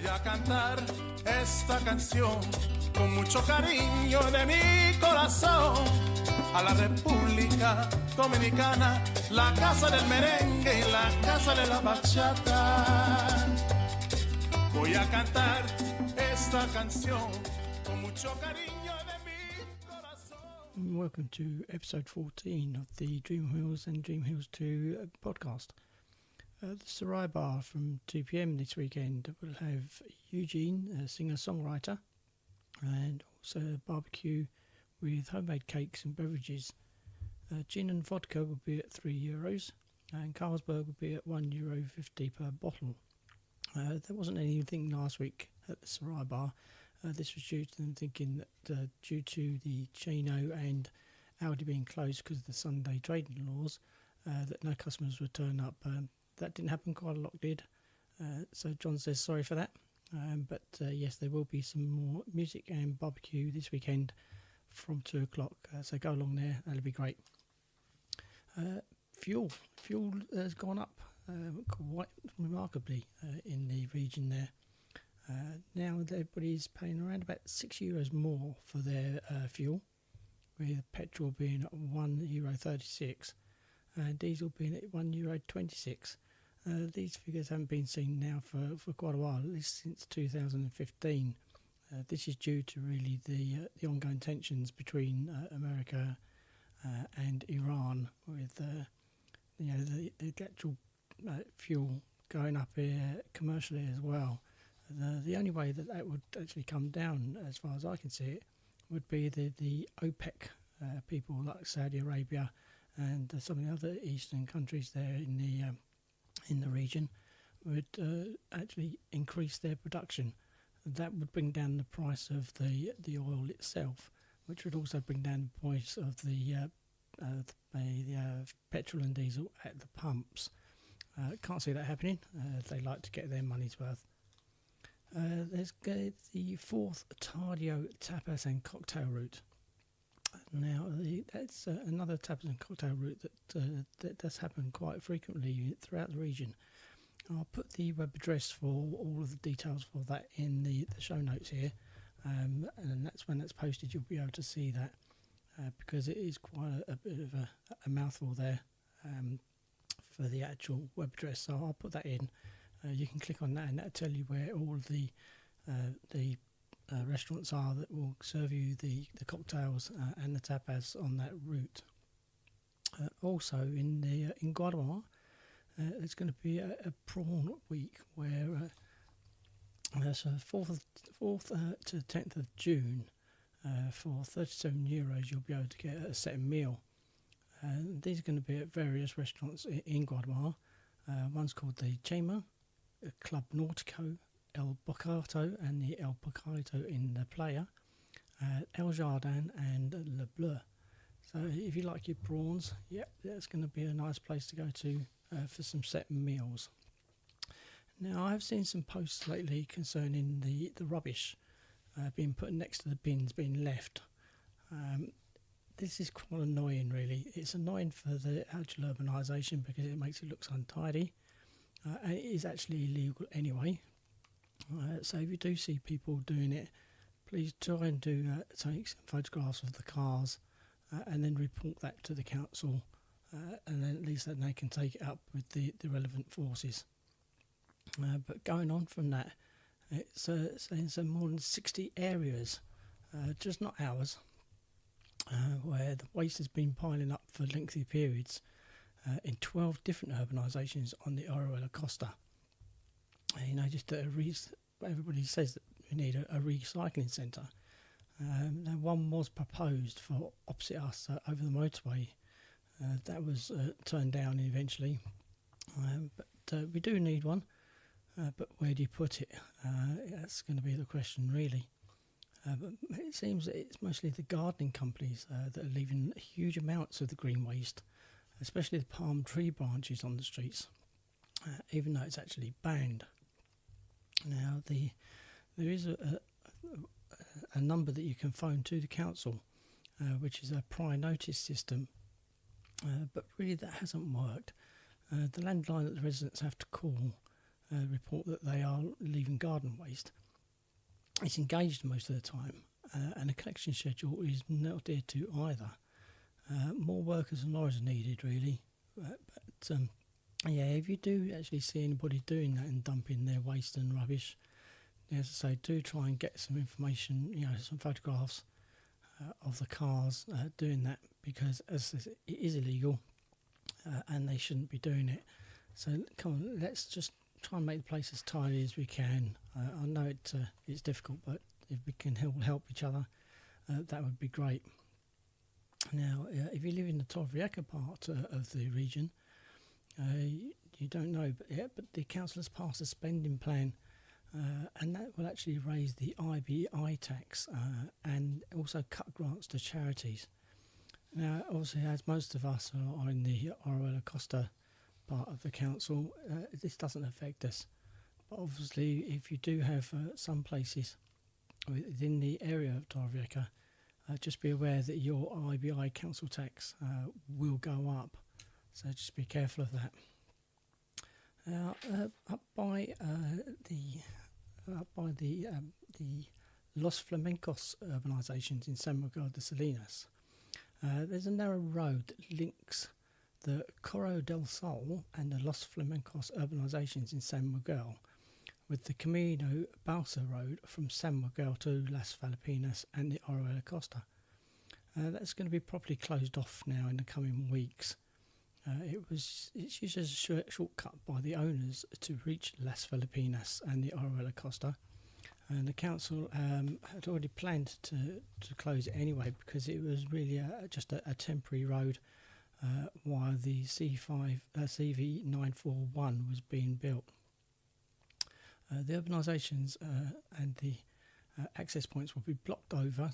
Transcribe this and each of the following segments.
Voy a cantar esta canción con mucho cariño de mi corazón a la República Dominicana, la casa del merengue y la casa de la bachata. Voy a cantar esta canción con mucho cariño de mi corazón. Welcome to episode 14 of the Dreamhills and Dreamhills 2 podcast. The Sarai Bar from 2 p.m. this weekend will have Eugene, a singer-songwriter, and also a barbecue with homemade cakes and beverages. Gin and vodka will be at €3, and Carlsberg will be at €1.50 per bottle. There wasn't anything last week at the Sarai Bar. This was due to them thinking that due to the Chino and Aldi being closed because of the Sunday trading laws, that no customers would turn up. That didn't happen, quite a lot did. So John says sorry for that. But yes, there will be some more music and barbecue this weekend from 2 o'clock. So go along there, that'll be great. Fuel has gone up quite remarkably in the region there. Now everybody's paying around about €6 more for their fuel, with petrol being at €1.36 and diesel being at €1.26. These figures haven't been seen now for quite a while, at least since 2015. This is due to really the ongoing tensions between America and Iran, with the actual fuel going up here commercially as well. The only way that would actually come down, as far as I can see it, would be the OPEC people like Saudi Arabia and some of the other eastern countries there in the region would actually increase their production. That would bring down the price of the oil itself, which would also bring down the price of the petrol and diesel at the pumps. Can't see that happening. They like to get their money's worth. There's the fourth Tardio tapas and cocktail route. Now, that's another tapas and cocktail route that does happen quite frequently throughout the region. I'll put the web address for all of the details for that in the show notes here, and that's when that's posted. You'll be able to see that because it is quite a bit of a mouthful there for the actual web address. So I'll put that in. You can click on that, and that'll tell you where all of the restaurants are that will serve you the cocktails and the tapas on that route. Also in Guardamar, there's going to be a prawn week where so 4th to 10th of June for €37 you'll be able to get a set meal. These are going to be at various restaurants in Guardamar. One's called the Chema, Club Nautiico, El Bocaito and the El Bocaito in the Playa, El Jardin and Le Bleu. So if you like your prawns, yep, that's going to be a nice place to go to for some set meals. Now, I've seen some posts lately concerning the rubbish being put next to the bins being left. This is quite annoying, really. It's annoying for the actual urbanisation because it makes it look untidy. And it is actually illegal anyway. So if you do see people doing it, please try and take some photographs of the cars and then report that to the council, and then at least then they can take it up with the relevant forces. But going on from that, it's saying more than 60 areas, just not ours, where the waste has been piling up for lengthy periods in 12 different urbanisations on the Orihuela Costa. You know, just everybody says that we need a recycling centre. Now one was proposed for opposite us over the motorway. That was turned down eventually. But we do need one. But where do you put it? That's going to be the question, really. But it seems that it's mostly the gardening companies that are leaving huge amounts of the green waste, especially the palm tree branches on the streets, even though it's actually banned. Now, there is a number that you can phone to the council, which is a prior notice system, but really that hasn't worked. The landline that the residents have to call report that they are leaving garden waste. It's engaged most of the time, and the collection schedule is not adhered to either. More workers and lorries are needed, really. But yeah, if you do actually see anybody doing that and dumping their waste and rubbish, as I say, do try and get some information, some photographs of the cars doing that, because as I said, it is illegal and they shouldn't be doing it. So come on, let's just try and make the place as tidy as we can. I know it's difficult, but if we can help each other, that would be great. Now, if you live in the Torrevieja part of the region, you don't know, but the council has passed a spending plan, and that will actually raise the IBI tax and also cut grants to charities. Now, obviously, as most of us are in the Orihuela Costa part of the council, this doesn't affect us. But obviously, if you do have some places within the area of Torrevieja, just be aware that your IBI council tax will go up. So just be careful of that. Now, up by the Los Flamencos urbanisations in San Miguel de Salinas, there's a narrow road that links the Corro del Sol and the Los Flamencos urbanisations in San Miguel with the Camino Balsa Road from San Miguel to Las Filipinas and the Orihuela Costa. That's going to be properly closed off now in the coming weeks. It's used as a shortcut by the owners to reach Las Filipinas and the Orihuela Costa, and the council had already planned to close it anyway, because it was really just a temporary road while the CV941 was being built. The urbanisations and the access points will be blocked over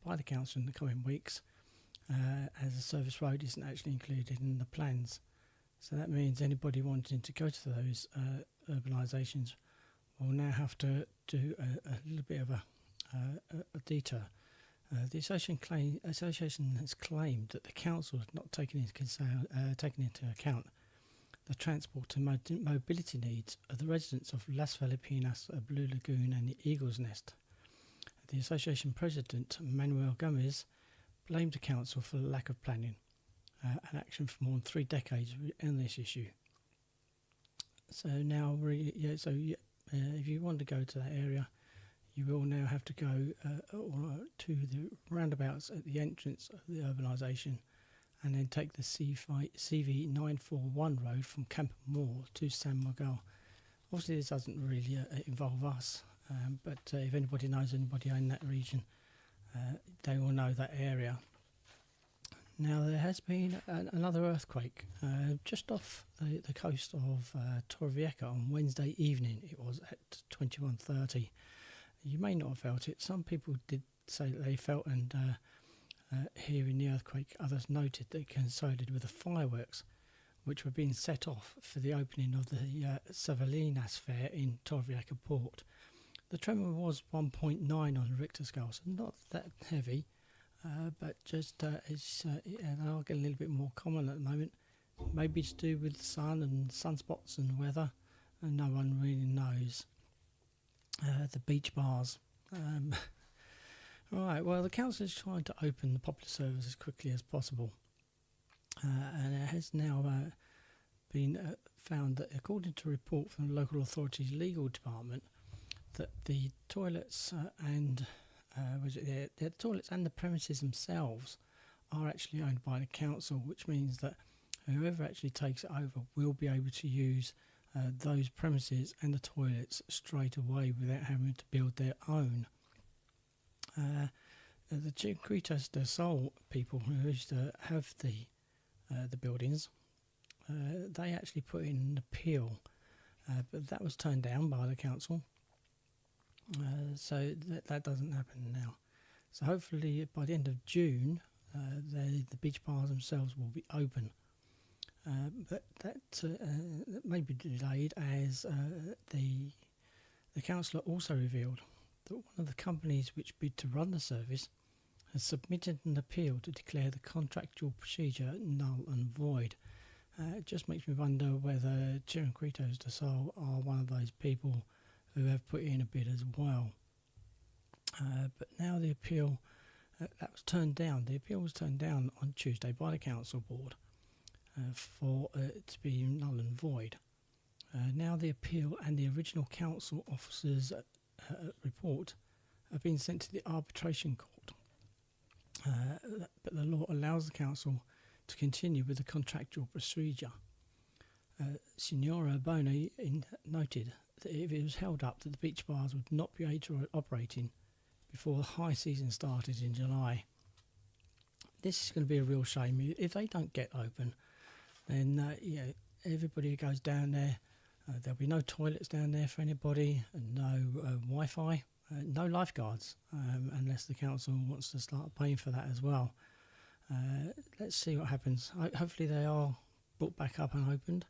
by the council in the coming weeks, as the service road isn't actually included in the plans. So that means anybody wanting to go to those urbanisations will now have to do a little bit of a detour. The association has claimed that the council has not taken into account the transport and mobility needs of the residents of Las Filipinas, Blue Lagoon and the Eagle's Nest. The association president, Manuel Gomez, blamed the council for the lack of planning and action for more than 3 decades on this issue. So now, if you want to go to that area, you will now have to go to the roundabouts at the entrance of the urbanisation, and then take the CV941 road from Campoamor to San Miguel. Obviously, this doesn't really involve us, but if anybody knows anybody in that region, they will know that area. Now, there has been another earthquake just off the coast of Torrevieja on Wednesday evening. It was at 21:30. You may not have felt it. Some people did say that they felt, and hearing the earthquake, others noted that it coincided with the fireworks which were being set off for the opening of the Savalinas Fair in Torrevieja port. The tremor was 1.9 on the Richter scale, so not that heavy, but just they are getting a little bit more common at the moment. Maybe to do with the sun and sunspots and weather, and no one really knows. The beach bars. Right, well, the council is trying to open the popular service as quickly as possible, and it has now been found that, according to a report from the local authority's legal department, that the toilets the toilets and the premises themselves are actually owned by the council, which means that whoever actually takes it over will be able to use those premises and the toilets straight away without having to build their own. The Chiquitas del Sol people who used to have the buildings, they actually put in an appeal, but that was turned down by the council. So that doesn't happen now. So hopefully by the end of June, the beach bars themselves will be open. But that may be delayed, as the councillor also revealed that one of the companies which bid to run the service has submitted an appeal to declare the contractual procedure null and void, It just makes me wonder whether Chiringuitos de Sol are one of those people who have put in a bid as well. But now the appeal that was turned down. The appeal was turned down on Tuesday by the council board for it to be null and void. Now the appeal and the original council officer's report have been sent to the arbitration court. But the law allows the council to continue with the contractual procedure. Signora Boni noted that if it was held up that the beach bars would not be operating before the high season started in July. This is going to be a real shame. If they don't get open, then everybody who goes down there, there'll be no toilets down there for anybody, and no Wi-Fi, no lifeguards, unless the council wants to start paying for that as well. Let's see what happens. Hopefully they are brought back up and opened,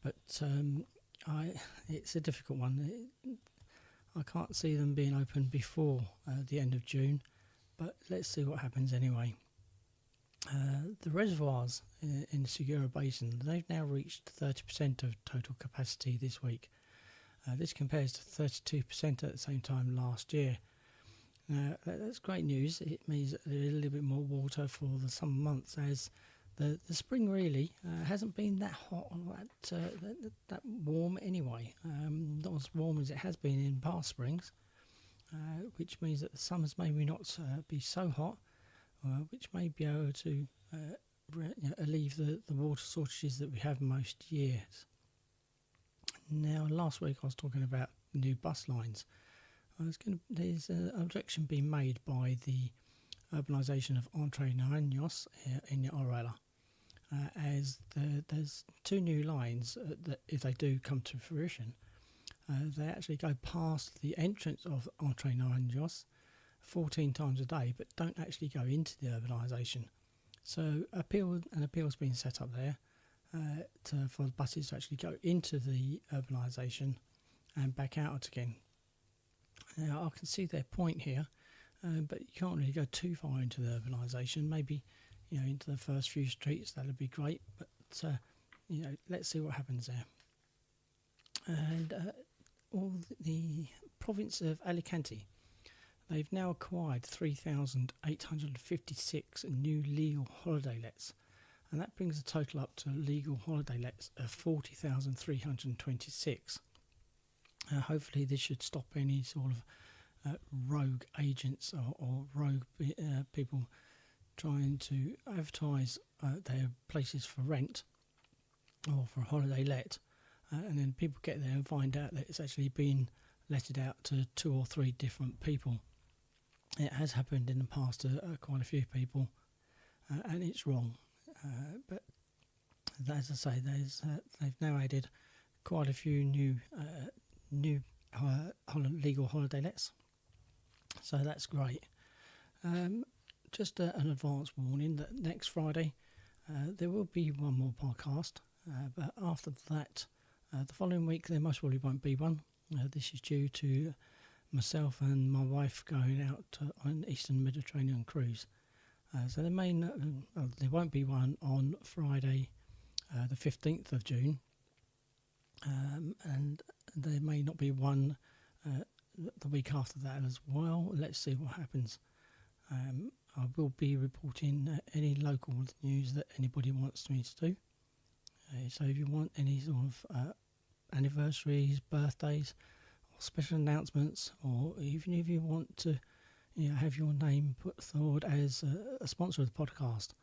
but it's a difficult one. I can't see them being open before the end of June, but let's see what happens anyway. The reservoirs in the Segura Basin, they've now reached 30% of total capacity this week. This compares to 32% at the same time last year. That's great news. It means that there is a little bit more water for the summer months, as the spring really hasn't been that hot or that warm anyway. Not as warm as it has been in past springs, which means that the summers maybe not be so hot, which may be able to alleviate the water shortages that we have most years. Now, last week I was talking about new bus lines. There's an objection being made by the urbanisation of Entre Naranjos in the Orella, as there's two new lines that, if they do come to fruition, they actually go past the entrance of Entre Naranjos 14 times a day, but don't actually go into the urbanisation. So an appeal's been set up there for the buses to actually go into the urbanisation and back out again. Now, I can see their point here, but you can't really go too far into the urbanisation. Maybe, into the first few streets, that would be great. But, let's see what happens there. And all the province of Alicante, they've now acquired 3,856 new legal holiday lets. And that brings the total up to legal holiday lets of 40,326. Hopefully this should stop any sort of rogue agents or rogue people trying to advertise their places for rent or for holiday let, and then people get there and find out that it's actually been letted out to 2 or 3 different people. It has happened in the past to quite a few people, and it's wrong. But as I say, they've now added quite a few new legal holiday lets, so that's great. Just an advance warning that next Friday there will be one more podcast, but after that, the following week there most probably won't be one. This is due to myself and my wife going out on an Eastern Mediterranean cruise. So there won't be one on Friday the 15th of June, and there may not be one the week after that as well. Let's see what happens. I will be reporting any local news that anybody wants me to do. So if you want any sort of anniversaries, birthdays, or special announcements, or even if you want to have your name put forward as a sponsor of the podcast,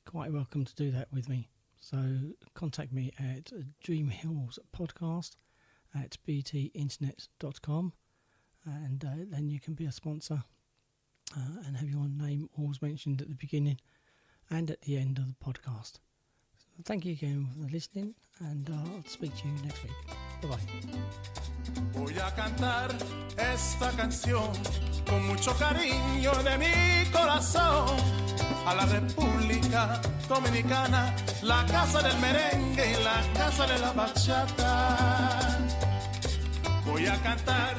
quite welcome to do that with me. So contact me at Dreamhills podcast at btinternet.com, and then you can be a sponsor and have your name always mentioned at the beginning and at the end of the podcast. So thank you again for listening, and I'll speak to you next week. Bye-bye. Voy a cantar esta canción con mucho cariño de mi corazón a la República Dominicana, la casa del merengue y la casa de la bachata. Voy a cantar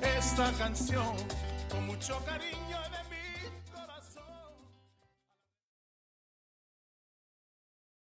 esta canción con mucho cariño.